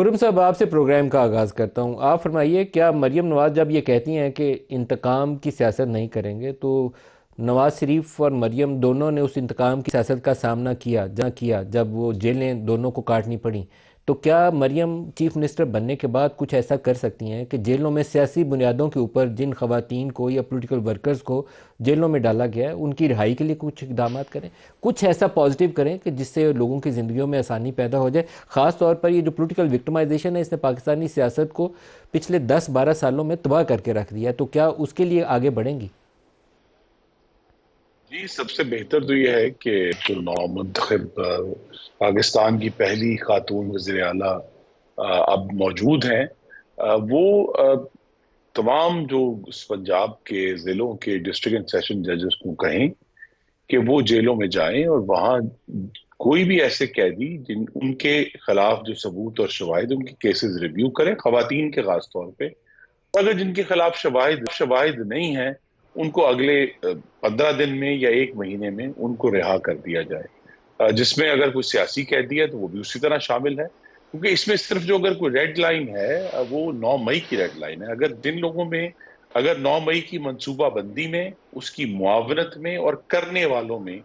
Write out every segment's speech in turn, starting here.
खुर्रम साहब, आपसे प्रोग्राम का आगाज़ करता हूँ। आप फरमाइए, क्या मरीम नवाज़ जब ये कहती हैं कि इंतकाम की सियासत नहीं करेंगे, तो नवाज़ शरीफ और मरीम दोनों ने उस इंतकाम की सियासत का सामना किया जब वो जेलें दोनों को काटनी पड़ी। तो क्या मरीम चीफ मिनिस्टर बनने के बाद कुछ ऐसा कर सकती हैं कि जेलों में सियासी बुनियादों के ऊपर जिन खवातीन को या पॉलिटिकल वर्कर्स को जेलों में डाला गया है उनकी रिहाई के लिए कुछ इकदाम करें, कुछ ऐसा पॉजिटिव करें कि जिससे लोगों की ज़िंदगियों में आसानी पैदा हो जाए? ख़ास तौर पर ये जो पॉलिटिकल विक्टिमाइजेशन है, इसने पाकिस्तानी सियासत को पिछले 10-12 सालों में तबाह करके रख दिया है। तो क्या उसके लिए आगे बढ़ेंगी? जी, सबसे बेहतर तो ये है कि जो नौमुंतखब पाकिस्तान की पहली खातून वज़ीर आला अब मौजूद हैं, वो तमाम जो उस पंजाब के ज़िलों के डिस्ट्रिक्ट एंड सेशन जजेस को कहें कि वो जेलों में जाएं और वहाँ कोई भी ऐसे कैदी जिन उनके खिलाफ जो सबूत और शवाहिद उनके केसेस रिव्यू करें, खवातीन के खास तौर पे। अगर जिनके खिलाफ शवाहिद शवाहिद नहीं है, उनको अगले 15 दिन में या 1 महीने में उनको रिहा कर दिया जाए। जिसमें अगर कोई सियासी कैदी है तो वो भी उसी तरह शामिल है, क्योंकि इसमें सिर्फ जो अगर कोई रेड लाइन है, वो 9 मई की रेड लाइन है। अगर जिन लोगों में अगर 9 मई की मंसूबा बंदी में, उसकी मुआवनत में और करने वालों में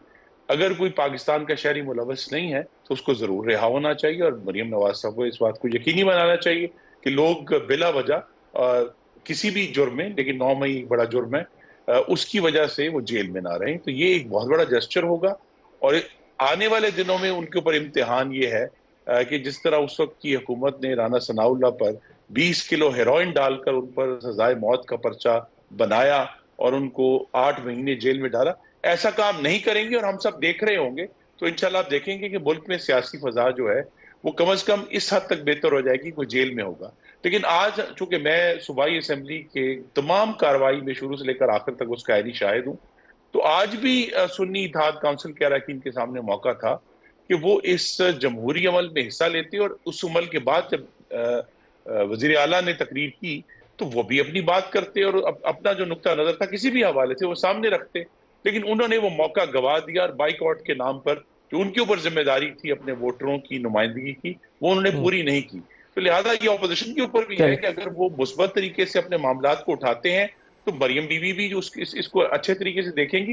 अगर कोई पाकिस्तान का शहरी मुलवस नहीं है, तो उसको जरूर रिहा होना चाहिए। और मरीम नवाज साहब को इस बात को यकीनी बनाना चाहिए कि लोग बिला वजह किसी भी जुर्म में, लेकिन 9 मई एक बड़ा जुर्म है, उसकी वजह से वो जेल में ना रहें। तो ये एक बहुत बड़ा जेस्चर होगा। और आने वाले दिनों में उनके ऊपर इम्तिहान ये है कि जिस तरह उस वक्त की हुकूमत ने राना सनाउल्लाह पर 20 किलो हेरोइन डालकर उन पर सजाए मौत का पर्चा बनाया और उनको 8 महीने जेल में डाला, ऐसा काम नहीं करेंगे। और हम सब देख रहे होंगे, तो इंशाल्लाह आप देखेंगे कि मुल्क में सियासी फजा जो है वो कम से कम इस हद तक बेहतर हो जाएगी, कोई जेल में होगा। लेकिन आज चूंकि मैं सूबाई असम्बली के तमाम कार्रवाई में शुरू से लेकर आखिर तक उसका अहली शाहिद हूँ, तो आज भी सुन्नी इत्तेहाद काउंसिल के अरकान के सामने मौका था कि वो इस जमहूरी अमल में हिस्सा लेते। और उस अमल के बाद जब वजीर आला ने तकरीर की, तो वो भी अपनी बात करते और अपना जो नुक्ता नजर था किसी भी हवाले से वो सामने रखते। लेकिन उन्होंने वो मौका गवा दिया और बाइकआउट के नाम पर जो उनके ऊपर जिम्मेदारी थी अपने वोटरों की नुमाइंदगी की, वो उन्होंने हम्म। पूरी नहीं की। तो लिहाजा ये ऑपोजिशन के ऊपर भी है चले। कि अगर वो मुस्बत तरीके से अपने मामलात को उठाते हैं, तो मरियम बीवी भी जो इसको अच्छे तरीके से देखेंगी।